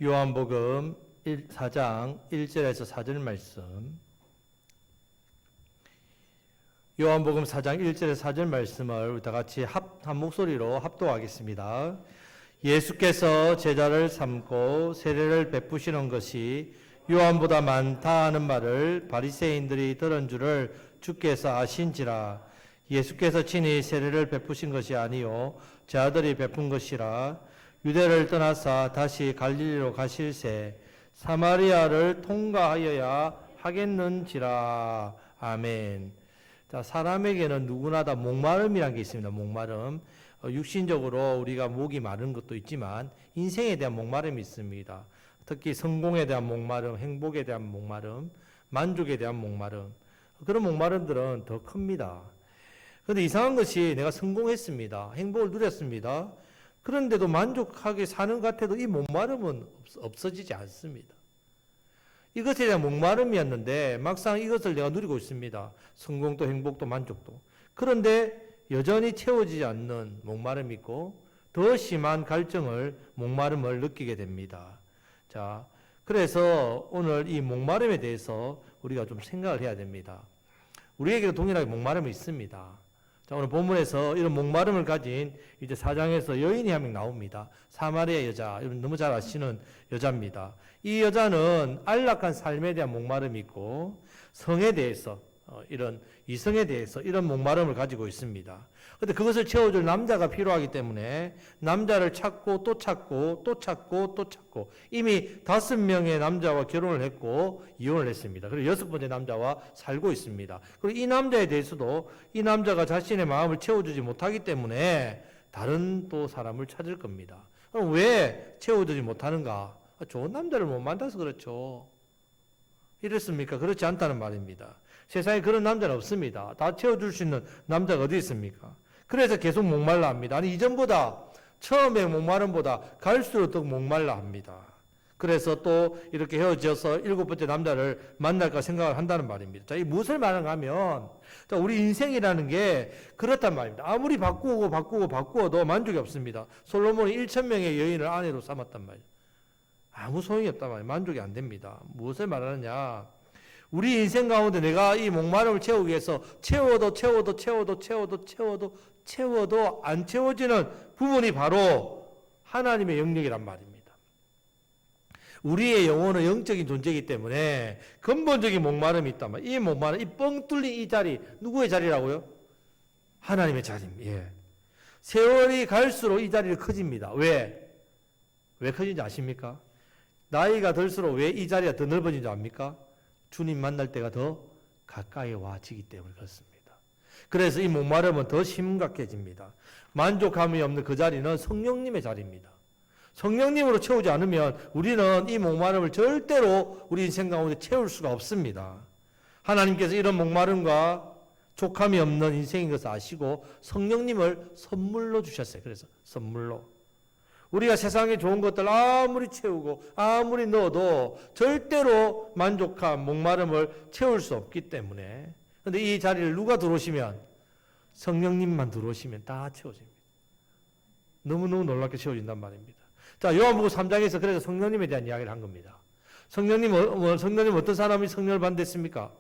요한복음 4장 1절에서 4절 말씀. 요한복음 4장 1절에서 4절 말씀을 다 같이 한 목소리로 합독하겠습니다. 예수께서 제자를 삼고 세례를 베푸시는 것이 요한보다 많다 하는 말을 바리새인들이 들은 줄을 주께서 아신지라. 예수께서 친히 세례를 베푸신 것이 아니요 제 아들이 베푼 것이라. 유대를 떠나사 다시 갈릴리로 가실새 사마리아를 통과하여야 하겠는지라. 아멘. 자, 사람에게는 누구나 다 목마름이라는 게 있습니다. 목마름. 육신적으로 우리가 목이 마른 것도 있지만 인생에 대한 목마름이 있습니다. 특히 성공에 대한 목마름, 행복에 대한 목마름, 만족에 대한 목마름. 그런 목마름들은 더 큽니다. 그런데 이상한 것이 내가 성공했습니다. 행복을 누렸습니다. 그런데도 만족하게 사는 것 같아도 이 목마름은 없어지지 않습니다. 이것에 대한 목마름이었는데 막상 이것을 내가 누리고 있습니다. 성공도 행복도 만족도. 그런데 여전히 채워지지 않는 목마름이 있고 더 심한 갈증을, 목마름을 느끼게 됩니다. 자, 그래서 오늘 이 목마름에 대해서 우리가 좀 생각을 해야 됩니다. 우리에게도 동일하게 목마름이 있습니다. 자, 오늘 본문에서 이런 목마름을 가진 이제 4장에서 여인이 한 명 나옵니다. 사마리아 여자, 여러분 너무 잘 아시는 여자입니다. 이 여자는 안락한 삶에 대한 목마름이 있고 성에 대해서 이런 이성에 대해서 이런 목마름을 가지고 있습니다. 그런데 그것을 채워줄 남자가 필요하기 때문에 남자를 찾고 또 찾고 또 찾고 또 찾고 이미 5명의 남자와 결혼을 했고 이혼을 했습니다. 그리고 6번째 남자와 살고 있습니다. 그리고 이 남자에 대해서도 이 남자가 자신의 마음을 채워주지 못하기 때문에 다른 또 사람을 찾을 겁니다. 그럼 왜 채워주지 못하는가? 좋은 남자를 못 만나서 그렇죠. 이렇습니까? 그렇지 않다는 말입니다. 세상에 그런 남자는 없습니다. 다 채워줄 수 있는 남자가 어디 있습니까? 그래서 계속 목말라 합니다. 아니, 이전보다, 처음에 목마름보다 갈수록 더 목말라 합니다. 그래서 또 이렇게 헤어져서 7번째 남자를 만날까 생각을 한다는 말입니다. 자, 이 무엇을 말하는가 하면, 자, 우리 인생이라는 게 그렇단 말입니다. 아무리 바꾸어도 만족이 없습니다. 솔로몬이 1,000명의 여인을 아내로 삼았단 말이에요. 아무 소용이 없단 말이에요. 만족이 안 됩니다. 무엇을 말하느냐? 우리 인생 가운데 내가 이 목마름을 채우기 위해서 채워도 안 채워지는 부분이 바로 하나님의 영역이란 말입니다. 우리의 영혼은 영적인 존재이기 때문에 근본적인 목마름이 있단 말이에요. 이 목마름, 이 뻥 뚫린 이 자리, 누구의 자리라고요? 하나님의 자리입니다. 예. 세월이 갈수록 이 자리를 커집니다. 왜 커진지 아십니까? 나이가 들수록 왜 이 자리가 더 넓어진지 압니까? 주님 만날 때가 더 가까이 와지기 때문에 그렇습니다. 그래서 이 목마름은 더 심각해집니다. 만족감이 없는 그 자리는 성령님의 자리입니다. 성령님으로 채우지 않으면 우리는 이 목마름을 절대로 우리 인생 가운데 채울 수가 없습니다. 하나님께서 이런 목마름과 족함이 없는 인생인 것을 아시고 성령님을 선물로 주셨어요. 그래서 선물로. 우리가 세상에 좋은 것들 아무리 채우고 아무리 넣어도 절대로 만족함, 목마름을 채울 수 없기 때문에. 그런데 이 자리를 누가 들어오시면, 성령님만 들어오시면 다 채워집니다. 너무너무 놀랍게 채워진단 말입니다. 자, 요한복음 3장에서 그래서 성령님에 대한 이야기를 한 겁니다. 성령님 어떤 사람이 성령을 받았습니까?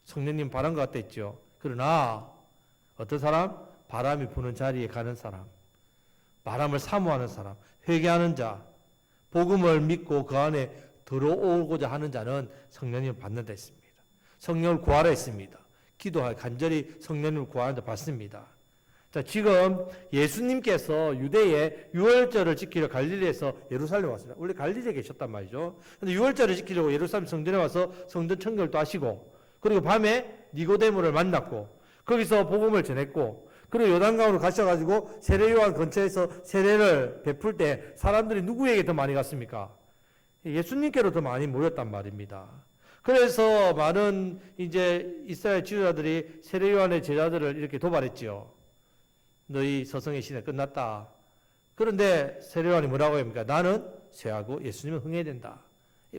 성령님 바람과 같다 했죠. 그러나 어떤 사람? 바람이 부는 자리에 가는 사람, 바람을 사모하는 사람, 회개하는 자, 복음을 믿고 그 안에 들어오고자 하는 자는 성령님을 받는다 했습니다. 성령을 구하라 했습니다. 기도하여 간절히 성령님을 구하는 자 받습니다. 자, 지금 예수님께서 유대에 유월절을 지키려 갈릴리에서 예루살렘 왔습니다. 원래 갈릴리에 계셨단 말이죠. 근데 유월절을 지키려고 예루살렘 성전에 와서 성전 청결도 하시고, 그리고 밤에 니고데모를 만났고, 거기서 복음을 전했고, 그리고 요단강으로 가셔가지고 세례요한 근처에서 세례를 베풀 때 사람들이 누구에게 더 많이 갔습니까? 예수님께로 더 많이 모였단 말입니다. 그래서 많은 이제 이스라엘 지도자들이 세례요한의 제자들을 이렇게 도발했지요. 너희 서성의 시대 끝났다. 그런데 세례요한이 뭐라고 합니까? 나는 쇠하고 예수님은 흥해야 된다.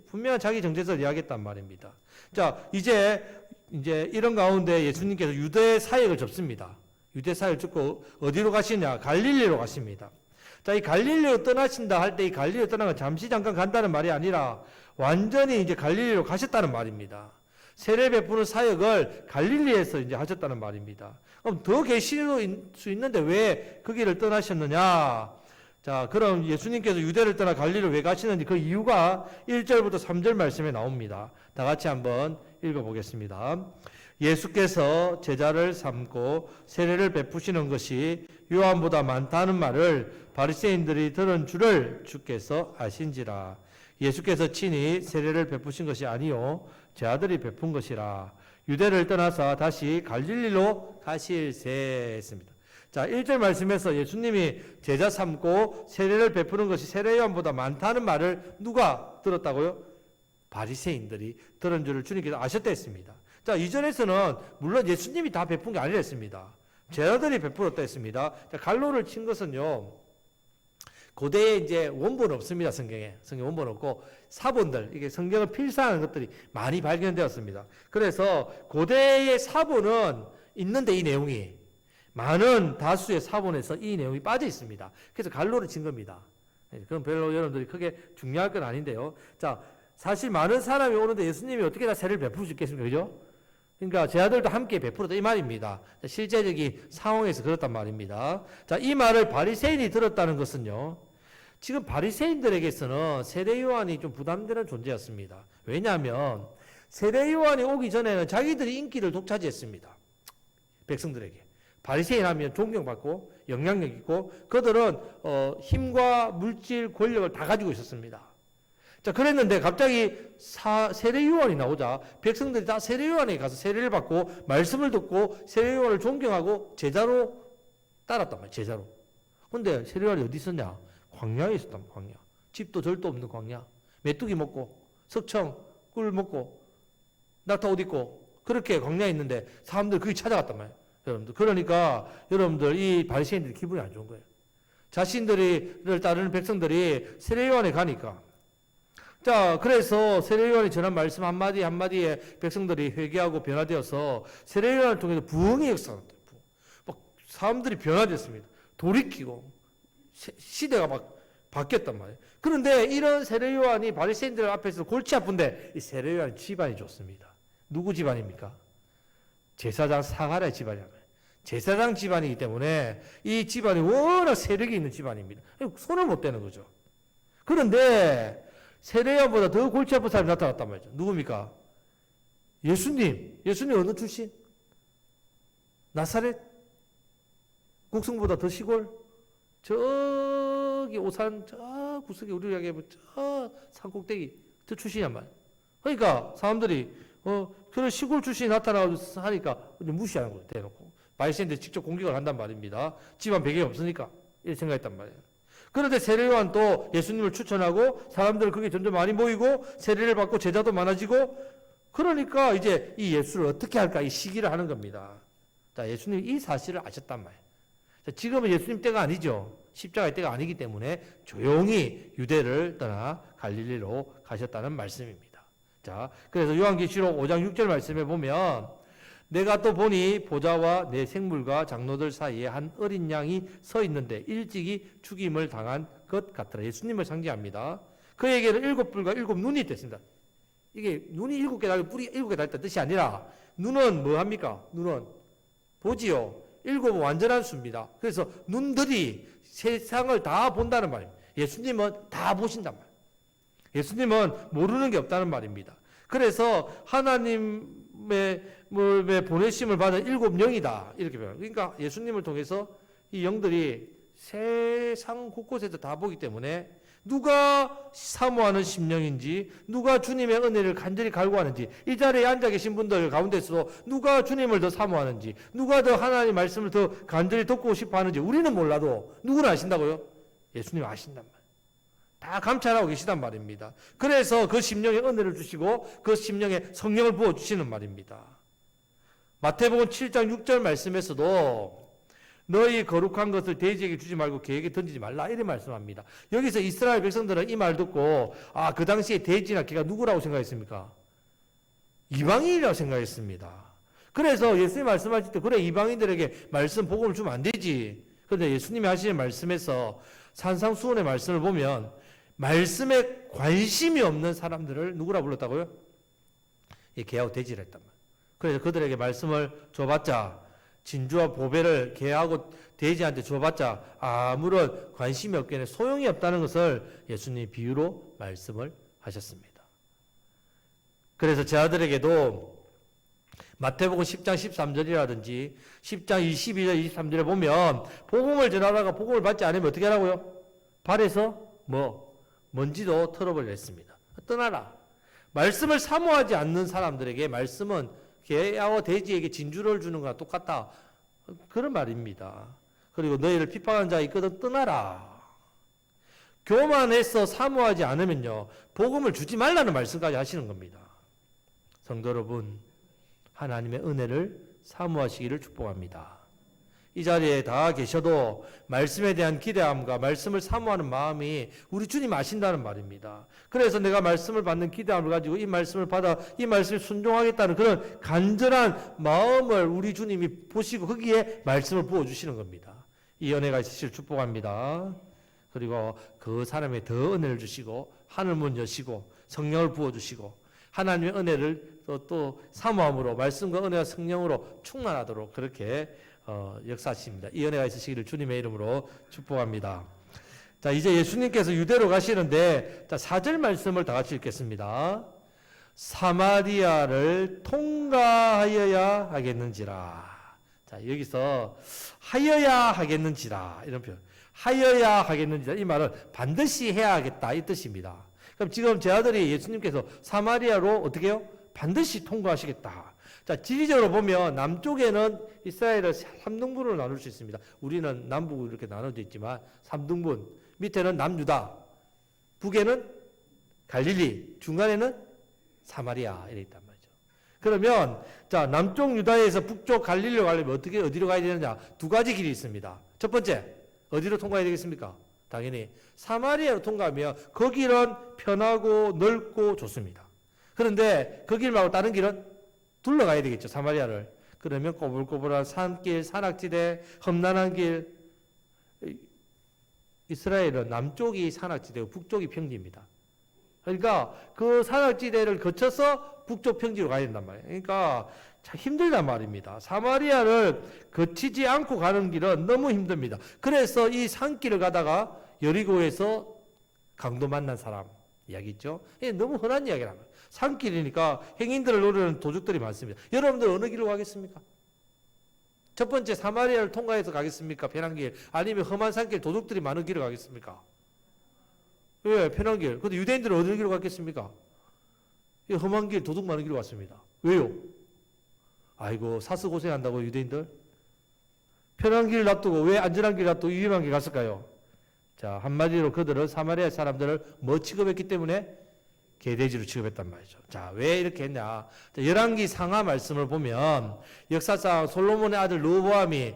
분명한 자기 정체성을 이야기했단 말입니다. 자, 이제 이런 가운데 예수님께서 유대 사역을 접습니다. 유대 사역을 접고 어디로 가시냐? 갈릴리로 가십니다. 자, 이 갈릴리로 떠나신다 할 때 이 갈릴리로 떠난 건 잠시 잠깐 간다는 말이 아니라 완전히 이제 갈릴리로 가셨다는 말입니다. 세례 베푸는 사역을 갈릴리에서 이제 하셨다는 말입니다. 그럼 더 계실 수 있는데 왜 그 길을 떠나셨느냐? 자, 그럼 예수님께서 유대를 떠나 갈릴리로 왜 가시는지 그 이유가 1절부터 3절 말씀에 나옵니다. 다 같이 한번 읽어보겠습니다. 예수께서 제자를 삼고 세례를 베푸시는 것이 요한보다 많다는 말을 바리새인들이 들은 줄을 주께서 아신지라. 예수께서 친히 세례를 베푸신 것이 아니요 제 아들이 베푼 것이라. 유대를 떠나서 다시 갈릴리로 가실세 했습니다. 자, 1절 말씀에서 예수님이 제자 삼고 세례를 베푸는 것이 세례 요한보다 많다는 말을 누가 들었다고요? 바리새인들이 들은 줄을 주님께서 아셨다 했습니다. 자, 2절에서는 물론 예수님이 다 베푼 게 아니라 했습니다. 제자들이 베풀었다 했습니다. 자, 갈로를 친 것은요, 고대에 이제 원본은 없습니다. 성경에 원본 없고 사본들, 이게 성경을 필사하는 것들이 많이 발견되었습니다. 그래서 고대의 사본은 있는데 이 내용이 많은 다수의 사본에서 이 내용이 빠져 있습니다. 그래서 갈로를 친 겁니다. 그건 별로 여러분들이 크게 중요할 건 아닌데요. 자, 사실 많은 사람이 오는데 예수님이 어떻게 다 세례를 베풀 수 있겠습니까? 그죠? 그러니까 제자들도 함께 베풀었다 이 말입니다. 실제적인 상황에서 그렇단 말입니다. 자, 이 말을 바리새인이 들었다는 것은요, 지금 바리새인들에게서는 세례 요한이 좀 부담되는 존재였습니다. 왜냐하면 세례 요한이 오기 전에는 자기들이 인기를 독차지했습니다. 백성들에게. 바리새인 하면 존경받고 영향력 있고 그들은 힘과 물질, 권력을 다 가지고 있었습니다. 자, 그랬는데 갑자기 세례 요한이 나오자 백성들이 다 세례 요한에게 가서 세례를 받고 말씀을 듣고 세례 요한을 존경하고 제자로 따랐단 말이에요. 제자로. 근데 세례 요한이 어디 있었냐? 광야에 있었단 말이에요. 광야. 집도 절도 없는 광야. 메뚜기 먹고 석청, 꿀 먹고 낙타 옷 입고 그렇게 광야에 있는데 사람들이 거기 찾아갔단 말이에요. 여러분들. 그러니까 여러분들 이 바리새인들이 기분이 안 좋은 거예요. 자신들을 따르는 백성들이 세례 요한에 가니까. 자, 그래서 세례 요한이 전한 말씀 한마디 한마디에 백성들이 회개하고 변화되어서 세례 요한을 통해서 부흥의 역사가 나타나요. 막 사람들이 변화됐습니다. 돌이키고 시대가 막 바뀌었단 말이에요. 그런데 이런 세례 요한이 바리새인들 앞에서 골치 아픈데 이 세례 요한 집안이 좋습니다. 누구 집안입니까? 제사장 사가랴 집안이란 말이에요. 제사장 집안이기 때문에 이 집안이 워낙 세력이 있는 집안입니다. 손을 못 대는 거죠. 그런데 세례 요한보다 더 골치 아픈 사람이 나타났단 말이죠. 누굽니까? 예수님. 예수님 어느 출신? 나사렛? 곡성보다 더 시골? 저기 오산 저 구석에 우리가 얘기하면 저 산꼭대기 저 출신이란 말이에요. 그러니까 사람들이 그런 시골 출신이 나타나고 하니까 무시하는 거예요. 대놓고. 바리새인들이 직접 공격을 한단 말입니다. 집안 배경이 없으니까 이렇게 생각했단 말이에요. 그런데 세례 요한도 예수님을 추천하고 사람들 그게 점점 많이 모이고 세례를 받고 제자도 많아지고 그러니까 이제 이 예수를 어떻게 할까 이 시기를 하는 겁니다. 자, 예수님이 이 사실을 아셨단 말이에요. 자, 지금은 예수님 때가 아니죠. 십자가의 때가 아니기 때문에 조용히 유대를 떠나 갈릴리로 가셨다는 말씀입니다. 자, 그래서 요한계시록 5장 6절 말씀에 보면 내가 또 보니 보좌와 내 생물과 장로들 사이에 한 어린 양이 서 있는데 일찍이 죽임을 당한 것 같더라. 예수님을 상징합니다. 그에게는 7뿔과 7눈이 있댔습니다. 이게 눈이 7개 달고 뿔이 7개 달다는 뜻이 아니라 눈은 뭐 합니까? 눈은 보지요. 7은 완전한 수입니다. 그래서 눈들이 세상을 다 본다는 말입니다. 예수님은 다 보신단 말이에요. 예수님은 모르는 게 없다는 말입니다. 그래서 하나님의 보내심을 받은 7영이다. 이렇게 표현합니다. 그러니까 예수님을 통해서 이 영들이 세상 곳곳에서 다 보기 때문에 누가 사모하는 심령인지 누가 주님의 은혜를 간절히 갈구하는지 이 자리에 앉아 계신 분들 가운데서도 누가 주님을 더 사모하는지 누가 더 하나님의 말씀을 더 간절히 듣고 싶어 하는지 우리는 몰라도 누구는 아신다고요? 예수님 아신단 말이에요. 다 감찰하고 계시단 말입니다. 그래서 그 심령에 은혜를 주시고 그 심령에 성령을 부어주시는 말입니다. 마태복음 7장 6절 말씀에서도 너희 거룩한 것을 돼지에게 주지 말고 개에게 던지지 말라 이렇게 말씀합니다. 여기서 이스라엘 백성들은 이 말 듣고 그 당시에 돼지나 개가 누구라고 생각했습니까? 이방인이라고 생각했습니다. 그래서 예수님이 말씀하실 때 그래 이방인들에게 말씀 복음을 주면 안 되지. 그런데 예수님이 하시는 말씀에서 산상수훈의 말씀을 보면 말씀에 관심이 없는 사람들을 누구라 불렀다고요? 개하고 대지를 했단 말이에요. 그래서 그들에게 말씀을 줘봤자, 진주와 보배를 개하고 돼지한테 줘봤자 아무런 관심이 없겠네, 소용이 없다는 것을 예수님이 비유로 말씀을 하셨습니다. 그래서 제 아들에게도 마태복음 10장 13절이라든지 10장 22절 23절에 보면 복음을 전하다가 복음을 받지 않으면 어떻게 하라고요? 발에서 먼지도 털어버리려 했습니다. 떠나라. 말씀을 사모하지 않는 사람들에게 말씀은 개와 돼지에게 진주를 주는 거랑 똑같다, 그런 말입니다. 그리고 너희를 핍박하는 자가 있거든 떠나라. 교만해서 사모하지 않으면요, 복음을 주지 말라는 말씀까지 하시는 겁니다. 성도 여러분, 하나님의 은혜를 사모하시기를 축복합니다. 이 자리에 다 계셔도 말씀에 대한 기대함과 말씀을 사모하는 마음이 우리 주님 아신다는 말입니다. 그래서 내가 말씀을 받는 기대함을 가지고 이 말씀을 받아 이 말씀에 순종하겠다는 그런 간절한 마음을 우리 주님이 보시고 거기에 말씀을 부어주시는 겁니다. 이 은혜가 있으시길 축복합니다. 그리고 그 사람에 더 은혜를 주시고 하늘문 여시고 성령을 부어주시고 하나님의 은혜를 또 사모함으로 말씀과 은혜와 성령으로 충만하도록 그렇게 역사하십니다. 이 은혜가 있으시기를 주님의 이름으로 축복합니다. 자, 이제 예수님께서 유대로 가시는데, 자, 4절 말씀을 다 같이 읽겠습니다. 사마리아를 통과하여야 하겠는지라. 자, 여기서 하여야 하겠는지라 이런 표현. 하여야 하겠는지라, 이 말은 반드시 해야 하겠다 이 뜻입니다. 그럼 지금 제 아들이 예수님께서 사마리아로 어떻게 해요? 반드시 통과하시겠다. 자, 지리적으로 보면 남쪽에는 이스라엘을 3등분으로 나눌 수 있습니다. 우리는 남북으로 이렇게 나눠져 있지만 3등분. 밑에는 남유다, 북에는 갈릴리, 중간에는 사마리아 이렇게 있단 말이죠. 그러면 자, 남쪽 유다에서 북쪽 갈릴리로 가려면 어디로 가야 되느냐? 두 가지 길이 있습니다. 첫 번째, 어디로 통과해야 되겠습니까? 당연히 사마리아로 통과하면 그 길은 편하고 넓고 좋습니다. 그런데 그 길 말고 다른 길은 둘러가야 되겠죠, 사마리아를. 그러면 꼬불꼬불한 산길, 산악지대, 험난한 길. 이스라엘은 남쪽이 산악지대고 북쪽이 평지입니다. 그러니까 그 산악지대를 거쳐서 북쪽 평지로 가야 된단 말이에요. 그러니까 참 힘들단 말입니다. 사마리아를 거치지 않고 가는 길은 너무 힘듭니다. 그래서 이 산길을 가다가 여리고에서 강도 만난 사람 이야기 있죠. 너무 흔한 이야기란 말이에요. 산길이니까 행인들을 노리는 도둑들이 많습니다. 여러분들 어느 길로 가겠습니까? 첫 번째 사마리아를 통과해서 가겠습니까? 편한 길. 아니면 험한 산길 도둑들이 많은 길을 가겠습니까? 왜? 편한 길. 근데 유대인들은 어느 길로 갔겠습니까? 험한 길, 도둑 많은 길로 갔습니다. 왜요? 아이고, 사스 고생한다고 유대인들? 편한 길 놔두고 왜 안전한 길 놔두고 위험한 길 갔을까요? 자, 한마디로 그들은 사마리아 사람들을 뭐 취급했기 때문에? 개돼지로 취급했단 말이죠. 자, 왜 이렇게 했냐? 열왕기 상하 말씀을 보면 역사상 솔로몬의 아들 르호보암이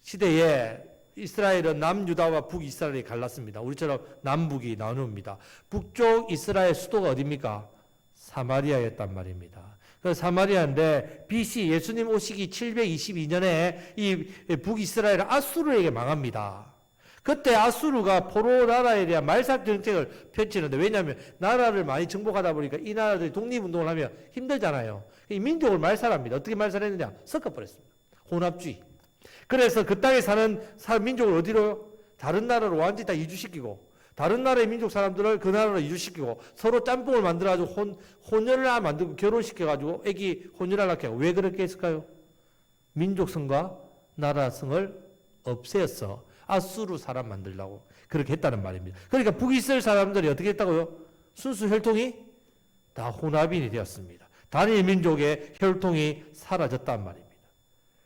시대에 이스라엘은 남유다와 북이스라엘이 갈랐습니다. 우리처럼 남북이 나눕니다. 북쪽 이스라엘 수도가 어디입니까? 사마리아였단 말입니다. 그래서 사마리아인데 BC 예수님 오시기 722년에 이 북이스라엘은 아수르에게 망합니다. 그때 아수르가 포로 나라에 대한 말살 정책을 펼치는데, 왜냐하면 나라를 많이 정복하다 보니까 이 나라들이 독립운동을 하면 힘들잖아요. 이 민족을 말살합니다. 어떻게 말살했느냐? 섞어버렸습니다. 혼합주의. 그래서 그 땅에 사는 민족을 어디로? 다른 나라로 완전히 다 이주시키고, 다른 나라의 민족 사람들을 그 나라로 이주시키고, 서로 짬뽕을 만들어가지고 혼혈을 만들고 결혼시켜가지고 애기 혼혈하려고 하고. 왜 그렇게 했을까요? 민족성과 나라성을 없애서 아수르 사람 만들려고 그렇게 했다는 말입니다. 그러니까 북이스라엘 사람들이 어떻게 했다고요? 순수 혈통이 다 혼합인이 되었습니다. 단일 민족의 혈통이 사라졌단 말입니다.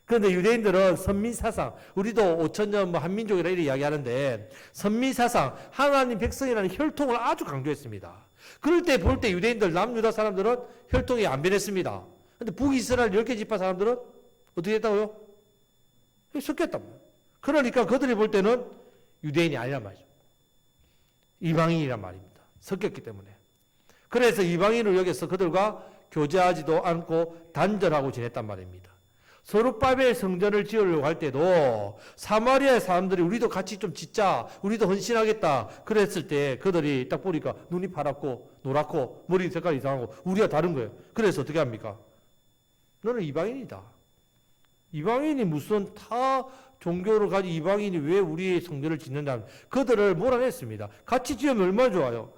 그런데 유대인들은 선민사상, 우리도 5천년 한민족이라 이렇게 이야기하는데, 선민사상, 하나님 백성이라는 혈통을 아주 강조했습니다. 그럴 때 볼 때 유대인들, 남유다 사람들은 혈통이 안 변했습니다. 그런데 북이스라엘 10개 지파 사람들은 어떻게 했다고요? 섞였단 말이에요. 그러니까 그들이 볼 때는 유대인이 아니란 말이죠. 이방인이란 말입니다. 섞였기 때문에. 그래서 이방인을 여기서 그들과 교제하지도 않고 단절하고 지냈단 말입니다. 서룹바벨 성전을 지으려고 할 때도 사마리아 사람들이 우리도 같이 좀 짓자, 우리도 헌신하겠다 그랬을 때 그들이 딱 보니까 눈이 파랗고 노랗고 머리 색깔 이상하고 우리가 다른 거예요. 그래서 어떻게 합니까? 너는 이방인이다. 이방인이 무슨 타 종교를 가진 이방인이 왜 우리의 성전을 짓는다. 그들을 몰아냈습니다. 같이 지으면 얼마나 좋아요.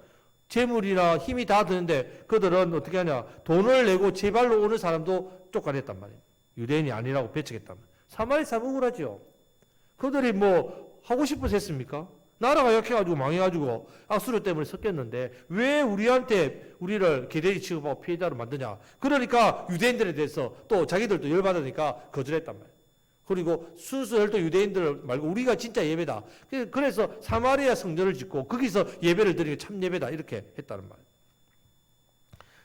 재물이나 힘이 다 드는데 그들은 어떻게 하냐. 돈을 내고 제발로 오는 사람도 쫓아냈단 말이에요. 유대인이 아니라고 배척했단 말이에요. 사마리 사람 억울하죠. 그들이 뭐 하고 싶어서 했습니까? 나라가 약해가지고 망해가지고 악수로 때문에 섞였는데 왜 우리한테 우리를 개돼지 취급하고 피해자로 만드냐. 그러니까 유대인들에 대해서 또 자기들도 열받으니까 거절했단 말이에요. 그리고 순수 혈도 유대인들 말고 우리가 진짜 예배다. 그래서 사마리아 성전을 짓고 거기서 예배를 드리는 게 참 예배다. 이렇게 했다는 말이에요.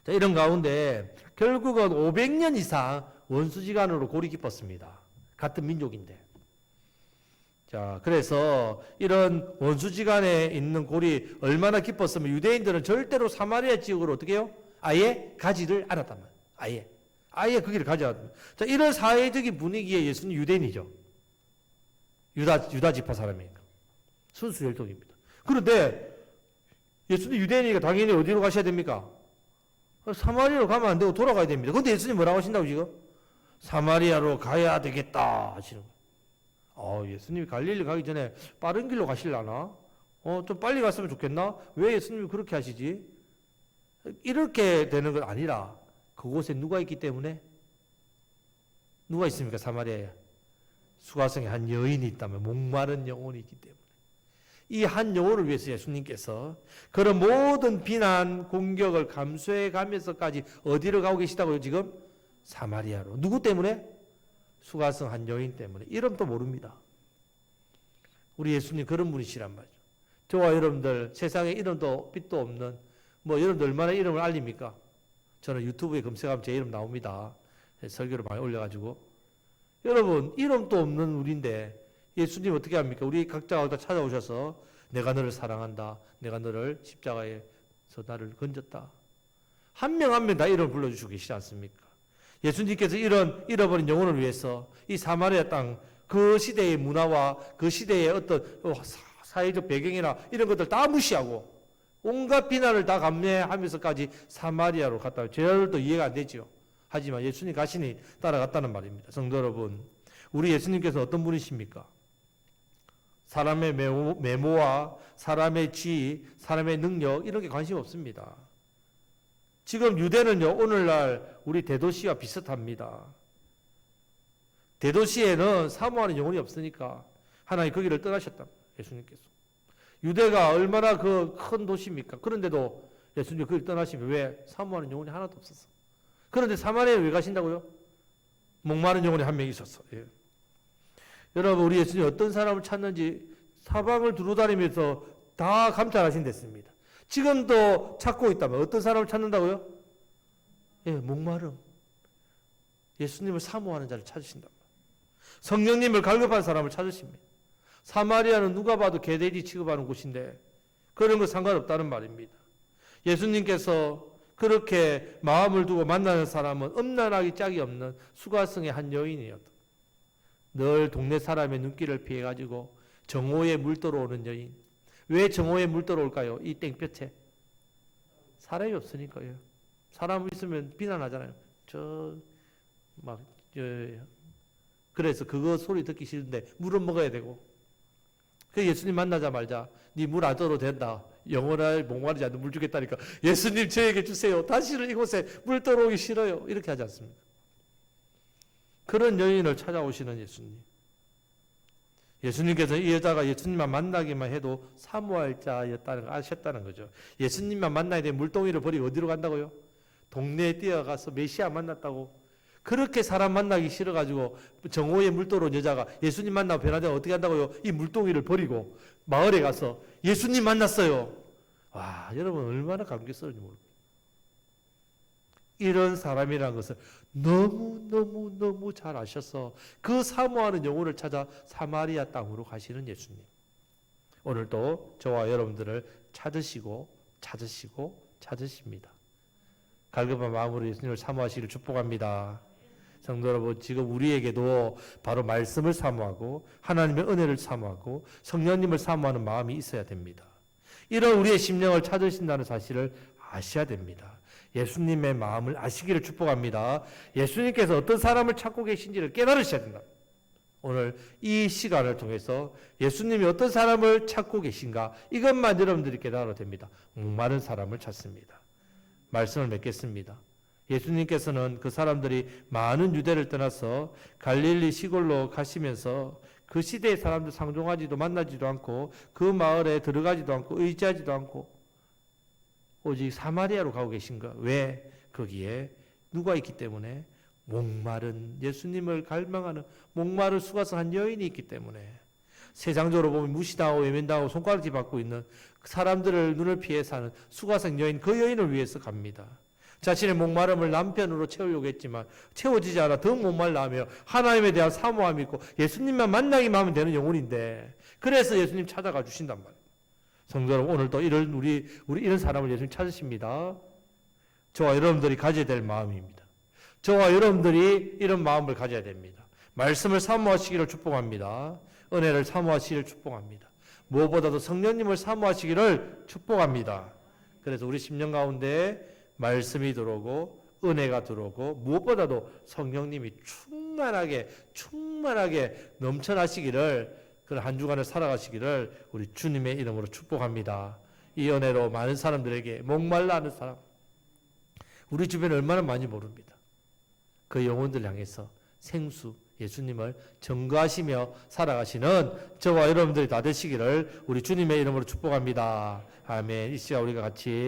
자, 이런 가운데 결국은 500년 이상 원수지간으로 골이 깊었습니다. 같은 민족인데. 자, 그래서 이런 원수지간에 있는 골이 얼마나 깊었으면 유대인들은 절대로 사마리아 지역으로 어떻게 해요? 아예 가지를 않았단 말이에요. 아예 그 길을 가지 않았단 말이에요. 자, 이런 사회적인 분위기에 예수는 유대인이죠. 유다 지파 사람이니까. 순수 혈통입니다. 그런데 예수는 유대인이니까 당연히 어디로 가셔야 됩니까? 사마리아로 가면 안 되고 돌아가야 됩니다. 그런데 예수님 뭐라고 하신다고 지금? 사마리아로 가야 되겠다 하시는 거예요. 예수님이 갈릴리 가기 전에 빠른 길로 가실라나? 좀 빨리 갔으면 좋겠나? 왜 예수님이 그렇게 하시지? 이렇게 되는 건 아니라 그곳에 누가 있기 때문에? 누가 있습니까? 사마리아에. 수가성에 한 여인이 있다면 목마른 영혼이 있기 때문에. 이 한 영혼을 위해서 예수님께서 그런 모든 비난, 공격을 감수해 가면서까지 어디로 가고 계시다고요, 지금? 사마리아로. 누구 때문에? 수가성 한 여인 때문에. 이름도 모릅니다. 우리 예수님 그런 분이시란 말이죠. 저와 여러분들 세상에 이름도 빛도 없는 여러분들 얼마나 이름을 알립니까? 저는 유튜브에 검색하면 제 이름 나옵니다. 설교를 많이 올려가지고. 여러분 이름도 없는 우리인데 예수님 어떻게 합니까? 우리 각자가 다 찾아오셔서 내가 너를 사랑한다. 내가 너를 십자가에서 나를 건졌다. 한 명 한 명 다 이름을 불러주시고 계시지 않습니까? 예수님께서 이런 잃어버린 영혼을 위해서 이 사마리아 땅 그 시대의 문화와 그 시대의 어떤 사회적 배경이나 이런 것들 다 무시하고 온갖 비난을 다 감내하면서까지 사마리아로 갔다. 저희들도 이해가 안 되죠. 하지만 예수님 가시니 따라갔다는 말입니다. 성도 여러분, 우리 예수님께서 어떤 분이십니까? 사람의 메모와 사람의 지위, 사람의 능력 이런 게 관심 없습니다. 지금 유대는요, 오늘날 우리 대도시와 비슷합니다. 대도시에는 사모하는 영혼이 없으니까 하나님 거기를 떠나셨다. 예수님께서. 유대가 얼마나 그 큰 도시입니까? 그런데도 예수님 거기를 떠나시면 왜? 사모하는 영혼이 하나도 없었어. 그런데 사마리아에 왜 가신다고요? 목마른 영혼이 한 명 있었어. 예. 여러분, 우리 예수님 어떤 사람을 찾는지 사방을 두루다니면서 다 감찰하신댔습니다. 지금도 찾고 있다면 어떤 사람을 찾는다고요? 예, 목마름. 예수님을 사모하는 자를 찾으신단 말이에요. 성령님을 갈급한 사람을 찾으십니다. 사마리아는 누가 봐도 개돼지 취급하는 곳인데 그런 거 상관없다는 말입니다. 예수님께서 그렇게 마음을 두고 만나는 사람은 엄난하기 짝이 없는 수가성의 한 여인이었다. 늘 동네 사람의 눈길을 피해가지고 정오에 물 들어오는 여인. 왜 정오에 물 들어올까요? 이 땡볕에. 사람이 없으니까요. 사람 있으면 비난하잖아요. 그래서 그거 소리 듣기 싫은데 물은 먹어야 되고. 그 예수님 만나자마자 네 물 안 떠도 된다. 영원할 목마르지 않는 물 주겠다니까. 예수님 저에게 주세요. 다시는 이곳에 물 떠오기 싫어요. 이렇게 하지 않습니까? 그런 여인을 찾아오시는 예수님. 예수님께서 이 여자가 예수님만 만나기만 해도 사모할 자였다는 걸 아셨다는 거죠. 예수님만 만나야 돼 물동이를 버리고 어디로 간다고요? 동네에 뛰어가서 메시아 만났다고. 그렇게 사람 만나기 싫어가지고 정오에 물도로 여자가 예수님 만나고 변화되면 어떻게 한다고요? 이 물동이를 버리고 마을에 가서 예수님 만났어요. 와, 여러분 얼마나 감격스러운지 모릅니다. 이런 사람이라는 것을 너무 잘 아셔서 그 사모하는 영혼을 찾아 사마리아 땅으로 가시는 예수님. 오늘도 저와 여러분들을 찾으십니다. 갈급한 마음으로 예수님을 사모하시기를 축복합니다. 성도 여러분, 지금 우리에게도 바로 말씀을 사모하고 하나님의 은혜를 사모하고 성령님을 사모하는 마음이 있어야 됩니다. 이런 우리의 심령을 찾으신다는 사실을 아셔야 됩니다. 예수님의 마음을 아시기를 축복합니다. 예수님께서 어떤 사람을 찾고 계신지를 깨달으셔야 된다. 오늘 이 시간을 통해서 예수님이 어떤 사람을 찾고 계신가, 이것만 여러분들이 깨달아도 됩니다. 목마른 사람을 찾습니다. 말씀을 맺겠습니다. 예수님께서는 그 사람들이 많은 유대를 떠나서 갈릴리 시골로 가시면서 그 시대의 사람들 상종하지도 만나지도 않고 그 마을에 들어가지도 않고 의지하지도 않고 오직 사마리아로 가고 계신가? 왜? 거기에 누가 있기 때문에? 목마른, 예수님을 갈망하는 목마른 수가성한 여인이 있기 때문에. 세상적으로 보면 무시당하고 외면당하고 손가락질 받고 있는 사람들을 눈을 피해 사는 수가성 여인, 그 여인을 위해서 갑니다. 자신의 목마름을 남편으로 채우려고 했지만 채워지지 않아 더 목말라하며 하나님에 대한 사모함이 있고 예수님만 만나기만 하면 되는 영혼인데, 그래서 예수님 찾아가 주신단 말이에요. 성도 여러분, 오늘도 우리 이런 사람을 예수님 찾으십니다. 저와 여러분들이 가져야 될 마음입니다. 저와 여러분들이 이런 마음을 가져야 됩니다. 말씀을 사모하시기를 축복합니다. 은혜를 사모하시기를 축복합니다. 무엇보다도 성령님을 사모하시기를 축복합니다. 그래서 우리 심령 가운데 말씀이 들어오고 은혜가 들어오고 무엇보다도 성령님이 충만하게 넘쳐나시기를, 그런 한 주간을 살아가시기를 우리 주님의 이름으로 축복합니다. 이 은혜로 많은 사람들에게 목말라 하는 사람, 우리 주변에 얼마나 많이 모릅니다. 그 영혼들 향해서 생수 예수님을 전거하시며 살아가시는 저와 여러분들이 다 되시기를 우리 주님의 이름으로 축복합니다. 아멘. 이 시간 우리가 같이